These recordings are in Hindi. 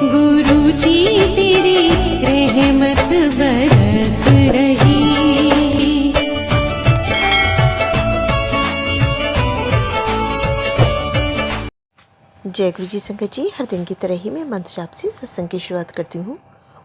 गुरु जी तेरी रहमत बरस रही। जय गुरु जी संगत जी, हर दिन की तरह ही मैं मंत्र जाप से सत्संग की शुरुआत करती हूँ।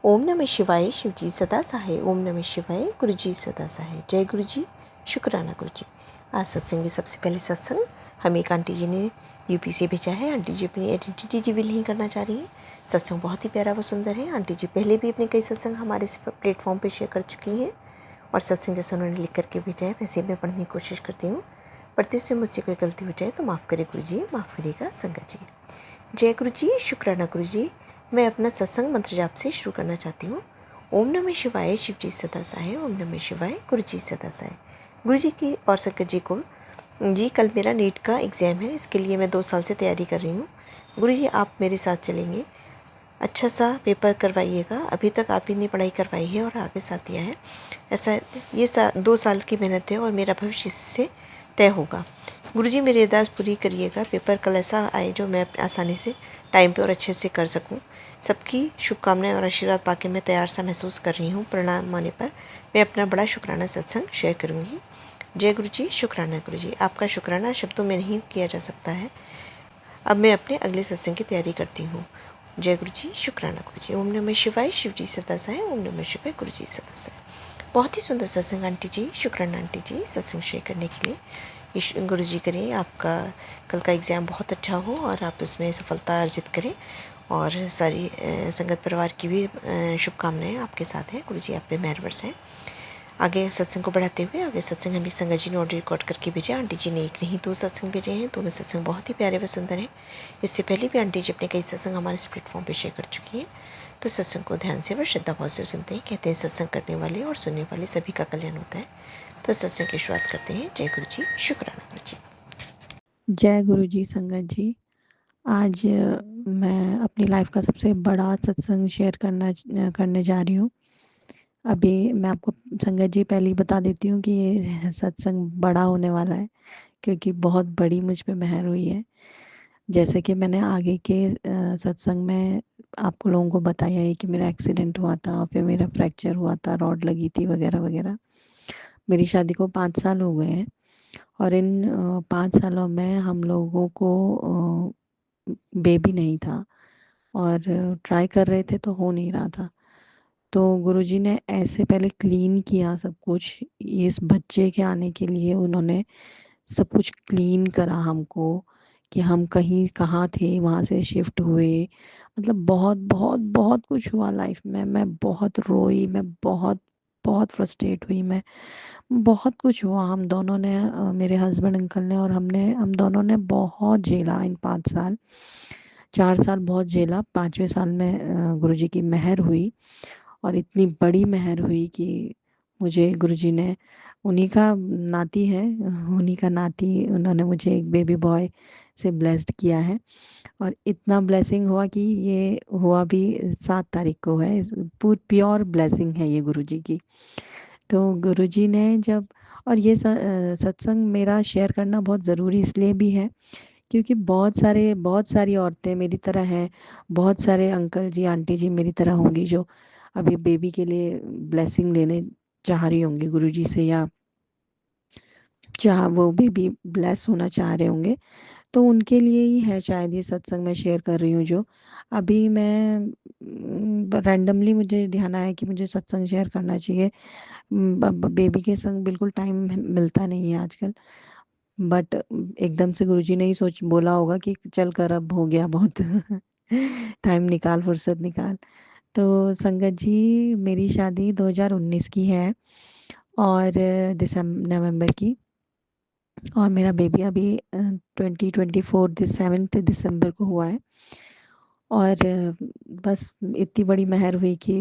ओम नमः शिवाय, शिव जी सदा सहाय। ओम नमः शिवाय, गुरु जी सदा सहाय। जय गुरु जी, शुक्राना गुरु जी। आज सत्संग में सबसे पहले सत्संग हमें एक आंटी जी ने यूपी से भेजा है। आंटी जी अपनी आइडेंटिटी रिवील नहीं करना चाह रही हैं। सत्संग बहुत ही प्यारा व सुंदर है। आंटी जी पहले भी अपने कई सत्संग हमारे इस प्लेटफॉर्म पर शेयर कर चुकी हैं और सत्संग जैसे उन्होंने लिख करके भेजा है वैसे मैं पढ़ने की कोशिश करती हूँ। पढ़ते से मुझसे कोई गलती हो जाए तो माफ़ करे गुरु जी, माफ़ करिएगा संगत जी। जय गुरु जी, शुक्राना गुरु जी। मैं अपना सत्संग मंत्र जाप से शुरू करना चाहती हूँ। ओम नमः शिवाय, शिव जी सदा सहाय। ओम नमः शिवाय, गुरु जी सदा सहाय। गुरु जी की और संगत जी को जी कल मेरा नीट का एग्ज़ाम है, इसके लिए मैं 2 साल से तैयारी कर रही हूँ। गुरु जी आप मेरे साथ चलेंगे, अच्छा सा पेपर करवाइएगा। अभी तक आप ही ने पढ़ाई करवाई है और आगे साथ दिया है। ऐसा ये 2 साल की मेहनत है और मेरा भविष्य इससे तय होगा। गुरुजी मेरी अरदास पूरी करिएगा, पेपर कल ऐसा आए जो मैं आसानी से टाइम पे और अच्छे से कर सकूं। सबकी शुभकामनाएं और आशीर्वाद पाके मैं तैयार सा महसूस कर रही हूँ। परिणाम आने पर मैं अपना बड़ा शुक्राना सत्संग शेयर करूँगी। जय गुरु जी, शुक्राना गुरु जी। आपका शुक्राना शब्दों में नहीं किया जा सकता है। अब मैं अपने अगले सत्संग की तैयारी करती हूँ। जय गुरु जी, शुक्राना गुरु जी। ओम नमः शिवाय, शिव जी सदा सहाय। ओम नमः शिवाय, गुरु जी सदा सहाय। बहुत ही सुंदर सत्संग आंटी जी, शुक्राना आंटी जी सत्संग शेयर करने के लिए। गुरु जी करें आपका कल का एग्ज़ाम बहुत अच्छा हो और आप उसमें सफलता अर्जित करें और सारी संगत परिवार की भी शुभकामनाएं आपके साथ हैं। गुरु जी आप पे मेहर बरसाएं। आगे सत्संग को बढ़ाते हुए आगे सत्संग हमें संगत जी ने ऑडियो रिकॉर्ड करके भेजे। आंटी जी ने एक नहीं 2 सत्संग भेजे हैं। दोनों सत्संग बहुत ही प्यारे व सुंदर हैं। इससे पहले भी आंटी जी अपने कई सत्संग हमारे इस प्लेटफॉर्म पर शेयर कर चुकी हैं। तो सत्संग को ध्यान से व श्रद्धा भाव से सुनते हैं। कहते हैं सत्संग करने वाले और सुनने वाले सभी का कल्याण होता है। तो सत्संग की शुरुआत करते हैं। जय गुरु जी, शुक्राना गुरु जी। जय गुरु जी संगत जी। आज मैं अपनी लाइफ का सबसे बड़ा सत्संग शेयर करने जा रही हूँ। अभी मैं आपको संगत जी पहले ही बता देती हूँ कि ये सत्संग बड़ा होने वाला है क्योंकि बहुत बड़ी मुझ पे मेहर हुई है। जैसे कि मैंने आगे के सत्संग में आपको लोगों को बताया है कि मेरा एक्सीडेंट हुआ था, फिर मेरा फ्रैक्चर हुआ था, रॉड लगी थी वगैरह वगैरह। मेरी शादी को 5 साल हो गए हैं और इन 5 सालों में हम लोगों को बेबी नहीं था और ट्राई कर रहे थे तो हो नहीं रहा था। तो गुरुजी ने ऐसे पहले क्लीन किया सब कुछ, इस बच्चे के आने के लिए उन्होंने सब कुछ क्लीन करा हमको कि हम कहीं कहाँ थे वहाँ से शिफ्ट हुए। मतलब बहुत बहुत बहुत कुछ हुआ लाइफ में। मैं बहुत रोई, मैं बहुत बहुत फ्रस्ट्रेट हुई, मैं बहुत कुछ हुआ। हम दोनों ने मेरे हस्बैंड अंकल ने और हम दोनों ने बहुत झेला इन 5 साल। 4 साल बहुत झेला। 5वें साल में गुरुजी की मेहर हुई और इतनी बड़ी मेहर हुई कि मुझे गुरुजी ने उन्हीं का नाती है, उन्हीं का नाती उन्होंने मुझे एक बेबी बॉय से ब्लेस्ड किया है। और इतना ब्लेसिंग हुआ कि ये हुआ भी 7 तारीख को है। प्योर ब्लेसिंग है ये गुरुजी की। तो गुरुजी ने जब और ये सत्संग मेरा शेयर करना बहुत ज़रूरी इसलिए भी है क्योंकि बहुत सारी औरतें मेरी तरह हैं। बहुत सारे अंकल जी आंटी जी मेरी तरह होंगी जो अभी बेबी के लिए ब्लेसिंग लेने चाह रही होंगी गुरुजी से, या चाह वो बेबी ब्लेस होना चाह रहे होंगे। तो उनके लिए ही है शायद ये सत्संग मैं शेयर कर रही हूँ। जो अभी मैं रैंडमली मुझे ध्यान आया कि मुझे सत्संग शेयर करना चाहिए। बेबी के संग बिल्कुल टाइम मिलता नहीं है आजकल, बट एकदम से गुरुजी ने ही सोच बोला होगा कि चल कर अब हो गया बहुत टाइम निकाल, फुर्सत निकाल। तो संगत जी मेरी शादी 2019 की है और नवंबर की, और मेरा बेबी अभी 2024 7 दिसंबर को हुआ है। और बस इतनी बड़ी मेहर हुई कि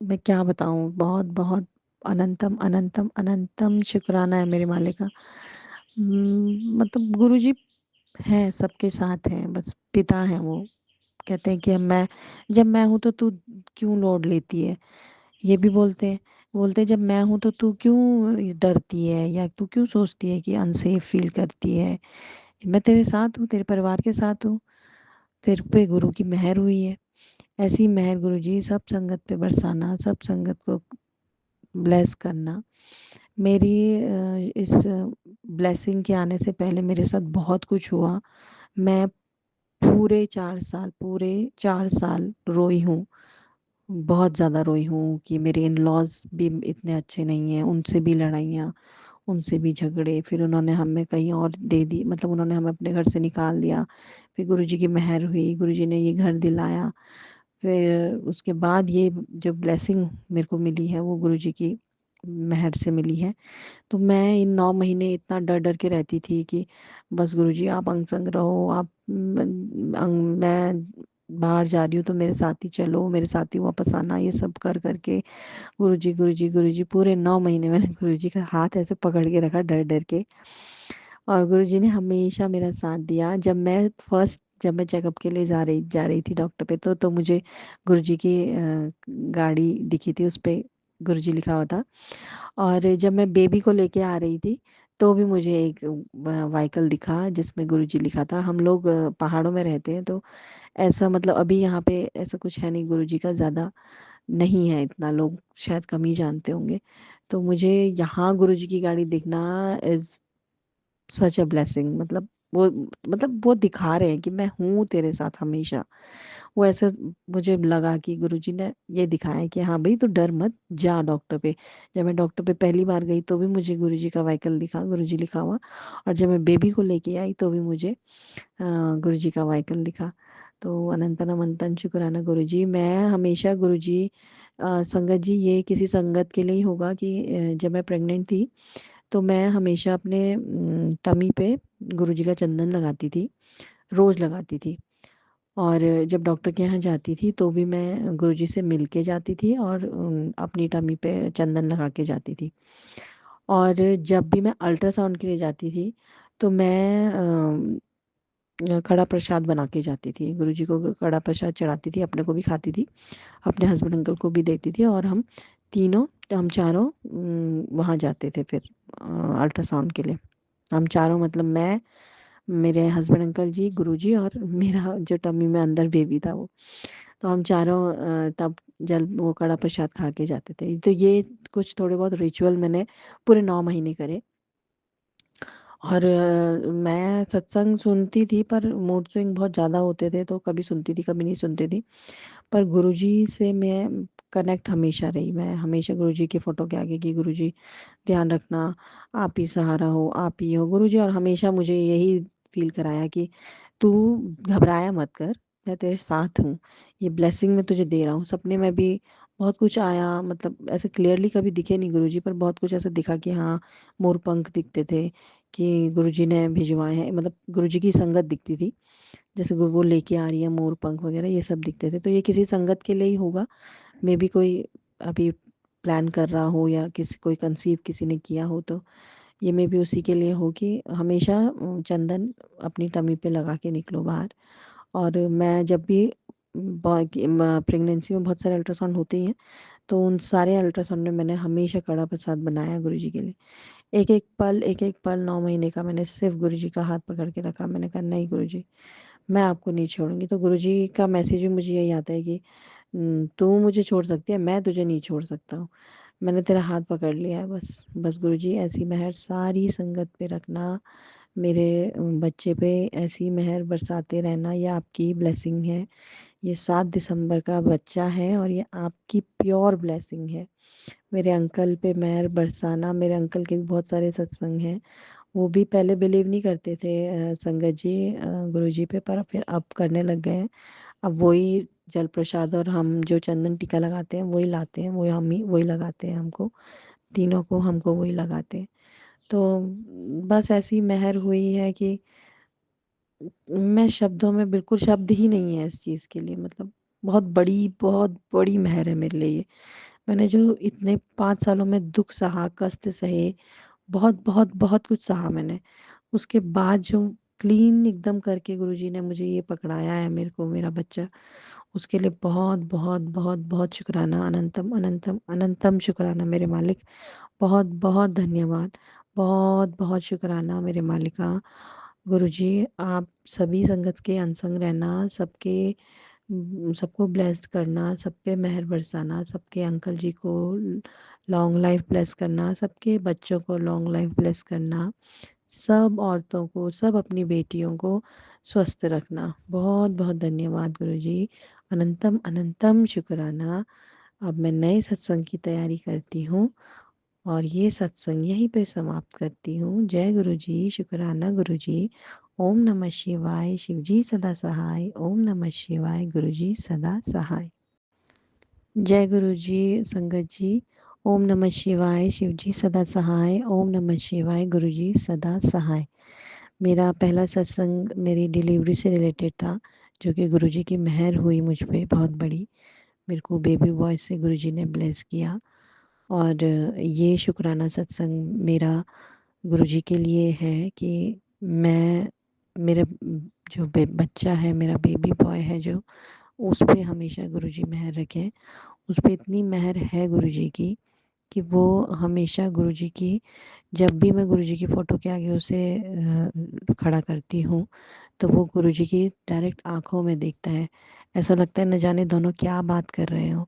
मैं क्या बताऊँ। बहुत बहुत अनंतम अनंतम अनंतम शुक्राना है मेरे मालिक का। मतलब गुरुजी हैं, सबके साथ हैं, बस पिता हैं वो। कहते हैं कि जब मैं हूँ तो तू क्यों लोड लेती है। ये भी बोलते हैं जब मैं हूँ तो तू क्यों डरती है या तू क्यों सोचती है कि अनसेफ फील करती है। मैं तेरे साथ हूँ, तेरे परिवार के साथ हूँ। तेरे पे गुरु की मेहर हुई है। ऐसी मेहर गुरुजी सब संगत पे बरसाना, सब संगत को ब्लेस करना। मेरी इस ब्लेसिंग के आने से पहले मेरे साथ बहुत कुछ हुआ। मैं पूरे 4 साल रोई हूँ, बहुत ज़्यादा रोई हूँ कि मेरे इन लॉज भी इतने अच्छे नहीं हैं, उनसे भी लड़ाइयाँ, उनसे भी झगड़े, फिर उन्होंने हमें कहीं और दे दी, मतलब उन्होंने हमें अपने घर से निकाल दिया। फिर गुरुजी की मेहर हुई, गुरुजी ने ये घर दिलाया। फिर उसके बाद ये जो ब्लेसिंग मेरे को मिली है वो गुरुजी की मेहर से मिली है। तो मैं इन 9 महीने इतना डर-डर के रहती थी कि बस गुरुजी आप अंग-संग रहो, आप मैं बाहर जा रही हूँ तो मेरे साथ ही चलो, मेरे साथ ही वापस आना, ये सब कर के गुरुजी, गुरुजी, गुरुजी पूरे 9 महीने मैंने गुरुजी का हाथ ऐसे पकड़ के रखा डर-डर के। और गुरुजी ने हमेशा मेरा साथ दिया। जब मैं चेकअप के लिए जा रही थी डॉक्टर पे, तो मुझे गुरुजी की गाड़ी दिखी थी, उसपे गुरुजी लिखा हुआ था। और जब मैं बेबी को लेके आ रही थी, तो भी मुझे एक व्हीकल दिखा जिसमें गुरुजी लिखा था। हम लोग पहाड़ों में रहते हैं, तो ऐसा मतलब अभी यहाँ पे ऐसा कुछ है नहीं, गुरुजी का ज़्यादा नहीं है, इतना लोग शायद कम ही जानते होंगे। तो मुझे यहाँ गुरुजी की गाड़ी दिखना इज़ सच अ ब्लेसिंग। वो दिखा रहे हैं कि मैं हूँ तेरे साथ हमेशा। वो ऐसा मुझे लगा कि गुरुजी ने ये दिखाया है कि हाँ भाई तू डर मत, जा डॉक्टर पे। जब मैं डॉक्टर पे पहली बार गई तो भी मुझे गुरुजी का व्हीकल दिखा, गुरुजी लिखा हुआ। और जब मैं बेबी को लेके आई तो भी मुझे गुरुजी का व्हीकल दिखा। तो अनंतन अनंतन शुक्राना गुरुजी। मैं हमेशा गुरुजी संगत जी, ये किसी संगत के लिए ही होगा कि जब मैं प्रेग्नेंट थी तो मैं हमेशा अपने टमी पे गुरुजी का चंदन लगाती थी, रोज़ लगाती थी। और जब डॉक्टर के यहाँ जाती थी तो भी मैं गुरुजी से मिल के जाती थी और अपनी टमी पे चंदन लगा के जाती थी। और जब भी मैं अल्ट्रासाउंड के लिए जाती थी तो मैं कड़ा प्रसाद बना के जाती थी, गुरुजी को कड़ा प्रसाद चढ़ाती थी, अपने को भी खाती थी, अपने हस्बैंड अंकल को भी देती थी। और हम चारों वहाँ जाते थे फिर अल्ट्रासाउंड के लिए। हम चारों मतलब मैं, मेरे हस्बैंड अंकल जी, गुरुजी और मेरा जो टम्मी में अंदर बेबी था वो। तो हम चारों तब जल वो कड़ा प्रसाद खा के जाते थे। तो ये कुछ थोड़े बहुत रिचुअल मैंने पूरे 9 महीने करे। और मैं सत्संग सुनती थी पर मूड स्विंग बहुत ज़्यादा होते थे, तो कभी सुनती थी, कभी नहीं सुनती थी। पर गुरुजी से मैं कनेक्ट हमेशा रही। मैं हमेशा गुरुजी की फ़ोटो के आगे कि गुरुजी ध्यान रखना, आप ही सहारा हो, आप ही हो गुरुजी। और हमेशा मुझे यही फ़ील कराया कि तू घबराया मत कर, मैं तेरे साथ हूँ, ये ब्लेसिंग मैं तुझे दे रहा हूँ। सपने में भी बहुत कुछ आया, मतलब ऐसे क्लियरली कभी दिखे नहीं गुरुजी, पर बहुत कुछ ऐसा दिखा कि हाँ, मोर पंख दिखते थे कि गुरुजी ने भिजवाए हैं, मतलब गुरुजी की संगत दिखती थी, जैसे वो लेके आ रही है मोर पंख वगैरह, ये सब दिखते थे। तो ये किसी संगत के लिए ही होगा, मे बी कोई अभी प्लान कर रहा हो या किसी कोई कंसीव किसी ने किया हो, तो ये मे बी उसी के लिए हो कि हमेशा चंदन अपनी टमी पे लगा के निकलो बाहर। और मैं जब भी प्रेगनेंसी में बहुत सारे अल्ट्रासाउंड होते ही हैं, तो उन सारे अल्ट्रासाउंड में मैंने हमेशा कड़ा प्रसाद बनाया गुरुजी के लिए। एक एक पल 9 महीने का मैंने सिर्फ गुरुजी का हाथ पकड़ के रखा। मैंने कहा नहीं गुरुजी, मैं आपको नहीं छोड़ूंगी। तो गुरुजी का मैसेज भी मुझे यही आता है कि तू मुझे छोड़ सकती है, मैं तुझे नहीं छोड़ सकता हूँ, मैंने तेरा हाथ पकड़ लिया है। बस बस गुरुजी ऐसी मेहर सारी संगत पे रखना, मेरे बच्चे पे ऐसी मेहर बरसाते रहना, ये आपकी ब्लेसिंग है। ये 7 दिसंबर का बच्चा है और ये आपकी प्योर ब्लेसिंग है। मेरे अंकल पे मेहर बरसाना। मेरे अंकल के भी बहुत सारे सत्संग हैं, वो भी पहले बिलीव नहीं करते थे संगत जी गुरुजी पे, पर फिर अब करने लग गए हैं। अब वही जल प्रसाद और हम जो चंदन टीका लगाते हैं वही लाते हैं, वही हम ही वही लगाते हैं, हमको तीनों को हमको वही लगाते हैं। तो बस ऐसी मेहर हुई है कि मैं शब्दों में बिल्कुल शब्द ही नहीं है इस चीज़ के लिए, मतलब बहुत बड़ी मेहर है मेरे लिए ये। मैंने जो इतने 5 सालों में दुख सहा, कष्ट सहे, बहुत कुछ सहा मैंने, उसके बाद जो क्लीन एकदम करके गुरुजी ने मुझे ये पकड़ाया है मेरे को, मेरा बच्चा, उसके लिए बहुत शुक्राना, अनंतम अनंतम अनंतम शुक्राना मेरे मालिक। बहुत धन्यवाद, बहुत शुक्राना मेरे मालिका। गुरुजी आप सभी संगत के अनसंग रहना, सबके सबको ब्लेस करना, सब पे मेहर बरसाना, सबके अंकल जी को लॉन्ग लाइफ ब्लेस करना, सबके बच्चों को लॉन्ग लाइफ ब्लेस करना, सब औरतों को, सब अपनी बेटियों को स्वस्थ रखना। बहुत बहुत धन्यवाद गुरुजी। अनंतम अनंतम शुक्राना। अब मैं नए सत्संग की तैयारी करती हूँ और ये सत्संग यहीं पे समाप्त करती हूँ। जय गुरु जी, शुक्राना गुरु जी। ओम नमः शिवाय, शिव जी सदा सहाय। ओम नमः शिवाय, गुरु जी सदा सहाय। जय गुरु जी संगत जी। ओम नमः शिवाय, शिव जी सदा सहाय। ओम नमः शिवाय, गुरु जी सदा सहाय। मेरा पहला सत्संग मेरी डिलीवरी से रिलेटेड था, जो कि गुरु जी की मेहर हुई मुझ पे बहुत बड़ी। मेरे को बेबी बॉय से गुरु जी ने ब्लेस किया। और ये शुक्राना सत्संग मेरा गुरु जी के लिए है कि मैं मेरा जो बच्चा है, मेरा बेबी बॉय है, जो उस पे हमेशा गुरु जी मेहर रखें। उस पे इतनी मेहर है गुरु जी की कि वो हमेशा गुरु जी की, जब भी मैं गुरु जी की फ़ोटो के आगे उसे खड़ा करती हूँ तो वो गुरु जी की डायरेक्ट आँखों में देखता है। ऐसा लगता है न जाने दोनों क्या बात कर रहे हो।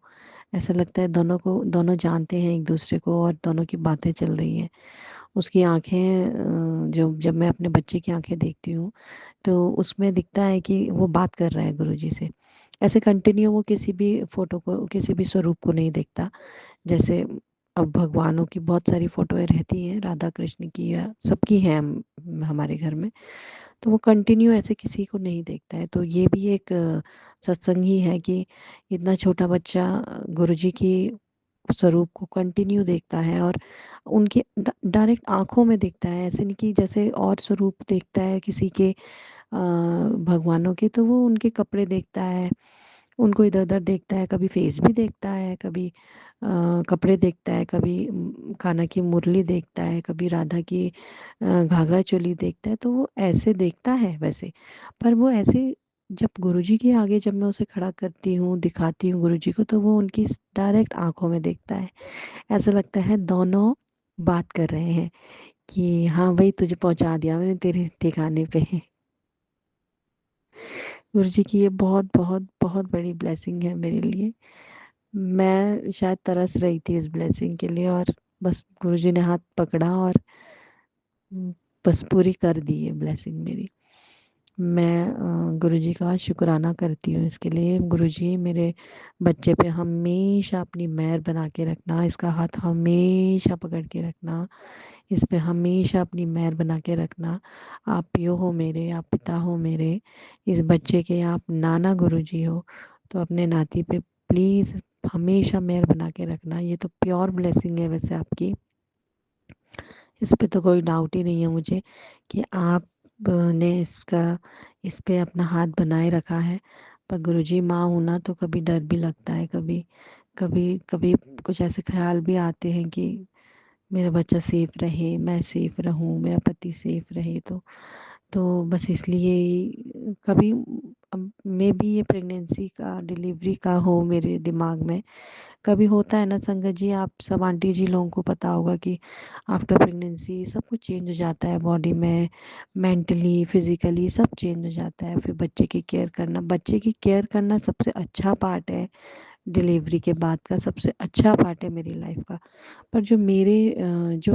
ऐसा लगता है दोनों जानते हैं एक दूसरे को और दोनों की बातें चल रही हैं। उसकी आँखें जो जब मैं अपने बच्चे की आँखें देखती हूँ तो उसमें दिखता है कि वो बात कर रहा है गुरु जी से। ऐसे कंटिन्यू वो किसी भी फ़ोटो को, किसी भी स्वरूप को नहीं देखता। जैसे अब भगवानों की बहुत सारी फ़ोटोएँ रहती हैं, राधा कृष्ण की या सबकी हैं हमारे घर में। तो वो कंटिन्यू ऐसे किसी को नहीं देखता है। तो ये भी एक सत्संग ही है कि इतना छोटा बच्चा गुरुजी की स्वरूप को कंटिन्यू देखता है और उनके डायरेक्ट आँखों में देखता है। ऐसे नहीं कि जैसे और स्वरूप देखता है किसी के भगवानों के, तो वो उनके कपड़े देखता है, उनको इधर-उधर देखता है, कभी फेस भी देखता है, कभी कपड़े देखता है, कभी कान्हा की मुरली देखता है, कभी राधा की घाघरा चोली देखता है। तो वो ऐसे देखता है वैसे, पर वो ऐसे जब गुरुजी के आगे जब मैं उसे खड़ा करती हूँ, दिखाती हूँ गुरुजी को, तो वो उनकी डायरेक्ट आँखों में देखता है। ऐसा लगता है दोनों बात कर रहे हैं कि हाँ भई, तुझे पहुँचा दिया मैंने तेरे ठिकाने पे। गुरुजी की ये बहुत बहुत बहुत बड़ी ब्लेसिंग है मेरे लिए। मैं शायद तरस रही थी इस ब्लेसिंग के लिए और बस गुरुजी ने हाथ पकड़ा और बस पूरी कर दी ये ब्लेसिंग मेरी। मैं गुरुजी का शुक्राना करती हूँ इसके लिए। गुरुजी, मेरे बच्चे पे हमेशा अपनी मेहर बना के रखना, इसका हाथ हमेशा पकड़ के रखना, इस पे हमेशा अपनी मेहर बना के रखना। आप पियो हो मेरे, आप पिता हो मेरे, इस बच्चे के आप नाना गुरुजी हो, तो अपने नाती पे प्लीज़ हमेशा मेहर बना के रखना। ये तो प्योर ब्लेसिंग है वैसे आपकी, इस पे तो कोई डाउट ही नहीं है मुझे कि आप ने इस पे अपना हाथ बनाए रखा है। पर गुरुजी, माँ हूँ ना, तो कभी डर भी लगता है, कभी कभी कभी कुछ ऐसे ख्याल भी आते हैं कि मेरा बच्चा सेफ रहे, मैं सेफ रहूं, मेरा पति सेफ रहे। तो बस इसलिए कभी अब मे बी ये प्रेगनेंसी का, डिलीवरी का हो मेरे दिमाग में। कभी होता है ना संगत जी, आप सब आंटी जी लोगों को पता होगा कि आफ्टर प्रेगनेंसी सब कुछ चेंज हो जाता है बॉडी में, मेंटली, फिजिकली सब चेंज हो जाता है। फिर बच्चे की केयर करना सबसे अच्छा पार्ट है। डिलीवरी के बाद का सबसे अच्छा पार्ट है मेरी लाइफ का। पर जो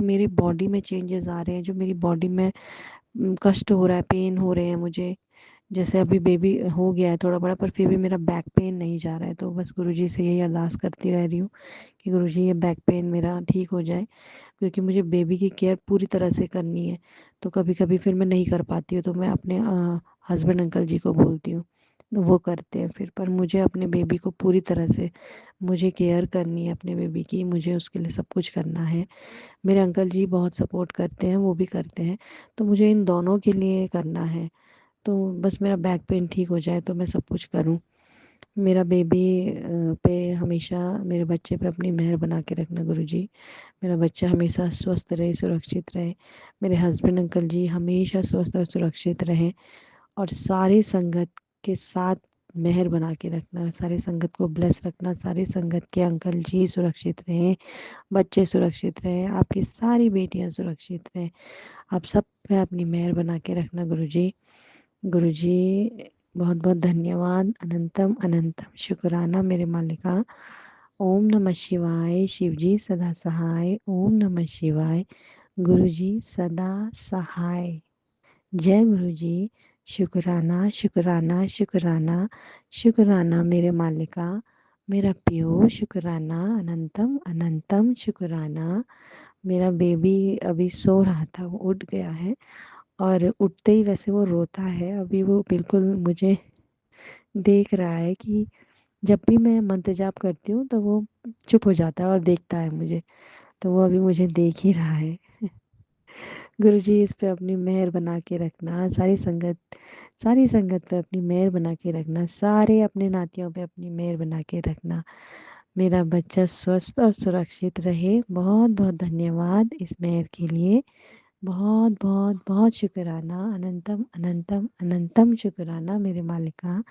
मेरे बॉडी में चेंजेस आ रहे हैं, जो मेरी बॉडी में कष्ट हो रहा है, पेन हो रहे हैं मुझे, जैसे अभी बेबी हो गया है थोड़ा बड़ा, पर फिर भी मेरा बैक पेन नहीं जा रहा है। तो बस गुरुजी से यही अरदास करती रह रही हूँ कि गुरुजी ये बैक पेन मेरा ठीक हो जाए, क्योंकि मुझे बेबी की केयर पूरी तरह से करनी है। तो कभी कभी फिर मैं नहीं कर पाती हूँ, तो मैं अपने हस्बैंड अंकल जी को बोलती हूँ, तो वो करते हैं फिर। पर मुझे अपने बेबी को पूरी तरह से मुझे केयर करनी है अपने बेबी की, मुझे उसके लिए सब कुछ करना है। मेरे अंकल जी बहुत सपोर्ट करते हैं, वो भी करते हैं, तो मुझे इन दोनों के लिए करना है। तो बस मेरा बैक पेन ठीक हो जाए तो मैं सब कुछ करूं। मेरा बेबी पे हमेशा, मेरे बच्चे पे अपनी मेहर बना के रखना गुरुजी। मेरा बच्चा हमेशा स्वस्थ रहे, सुरक्षित रहे। मेरे हस्बैंड अंकल जी हमेशा स्वस्थ और सुरक्षित रहें। और सारी संगत के साथ मेहर बना के रखना, सारी संगत को ब्लेस रखना, सारी संगत के अंकल जी सुरक्षित रहें, बच्चे सुरक्षित रहें, आपकी सारी बेटियां सुरक्षित रहें। आप सब पे अपनी मेहर बना के रखना गुरुजी। गुरुजी, बहुत बहुत धन्यवाद। अनंतम अनंतम शुक्राना मेरे मालिका। ओम नमः शिवाय। शिव जी सदा सहाय। ओम नमः शिवाय। गुरु जी सदा सहाय। जय गुरु जी। शुक्राना शुक्राना शुक्राना शुक्राना मेरे मालिका। मेरा प्यो शुक्राना। अनंतम अनंतम शुक्राना। मेरा बेबी अभी सो रहा था, वो उठ गया है और उठते ही वैसे वो रोता है। अभी वो बिल्कुल मुझे देख रहा है कि जब भी मैं मंत्र जाप करती हूँ तो वो चुप हो जाता है और देखता है मुझे। तो वो अभी मुझे देख ही रहा है। गुरु जी इस पे अपनी मेहर बना के रखना। सारी संगत पे अपनी मेहर बना के रखना। सारे अपने नातियों पे अपनी मेहर बना के रखना। मेरा बच्चा स्वस्थ और सुरक्षित रहे। बहुत बहुत धन्यवाद इस मेहर के लिए। बहुत बहुत बहुत शुक्राना। अनंतम अनंतम अनंतम शुक्राना मेरे मालिका।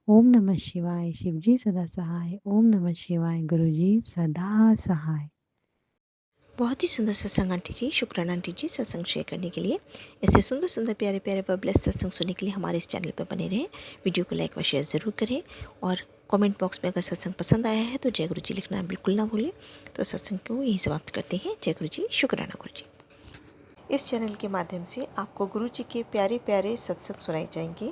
ओम नमः शिवाय। शिव जी सदा सहाय। ओम नमः शिवाय। गुरु जी सदा सहाय। बहुत ही सुंदर सत्संग आंटी जी। शुक्राना आंटी जी सत्संग शेयर करने के लिए। ऐसे सुंदर सुंदर प्यारे प्यारे व ब्लेस्ड सत्संग सुनने के लिए हमारे इस चैनल पर बने रहें। वीडियो को लाइक व शेयर ज़रूर करें और कमेंट बॉक्स में अगर सत्संग पसंद आया है तो जय गुरु जी लिखना बिल्कुल ना भूलें। तो सत्संग को यहीं समाप्त करते हैं। जय गुरु जी। शुक्राना गुरु जी। इस चैनल के माध्यम से आपको गुरु जी के प्यारे प्यारे सत्संग सुनाए जाएंगे।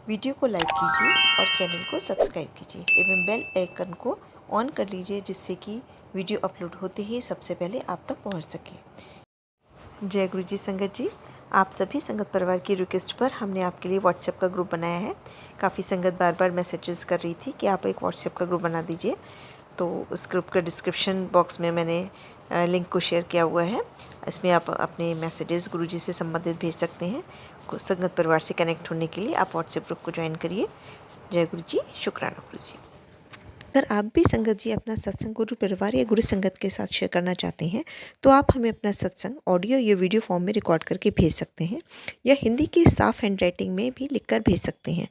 वीडियो को लाइक कीजिए और चैनल को सब्सक्राइब कीजिए एवं बेल आइकन को ऑन कर लीजिए, जिससे कि वीडियो अपलोड होते ही सबसे पहले आप तक पहुंच सके। जय गुरु जी संगत जी। आप सभी संगत परिवार की रिक्वेस्ट पर हमने आपके लिए व्हाट्सएप का ग्रुप बनाया है। काफ़ी संगत बार बार मैसेजेस कर रही थी कि आप एक व्हाट्सएप का ग्रुप बना दीजिए। तो उस ग्रुप का डिस्क्रिप्शन बॉक्स में मैंने लिंक को शेयर किया हुआ है। इसमें आप अपने मैसेजेस गुरु जी से संबंधित भेज सकते हैं। संगत परिवार से कनेक्ट होने के लिए आप व्हाट्सएप ग्रुप को ज्वाइन करिए। जय गुरु जी। शुक्राना गुरु जी। अगर आप भी संगत जी अपना सत्संग गुरु परिवार या गुरु संगत के साथ शेयर करना चाहते हैं तो आप हमें अपना सत्संग ऑडियो या वीडियो फॉर्म में रिकॉर्ड करके भेज सकते हैं या हिंदी की साफ हैंड राइटिंग में भी लिखकर भेज सकते हैं।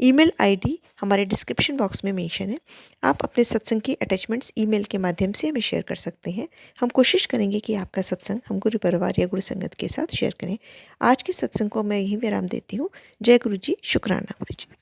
ईमेल आईडी हमारे डिस्क्रिप्शन बॉक्स में मेंशन है। आप अपने सत्संग की अटैचमेंट्स ईमेल के माध्यम से हमें शेयर कर सकते हैं। हम कोशिश करेंगे कि आपका सत्संग हम गुरु परिवार या गुरु संगत के साथ शेयर करें। आज के सत्संग को मैं यहीं विराम देती हूँ। जय गुरु जी। शुक्राना गुरु जी।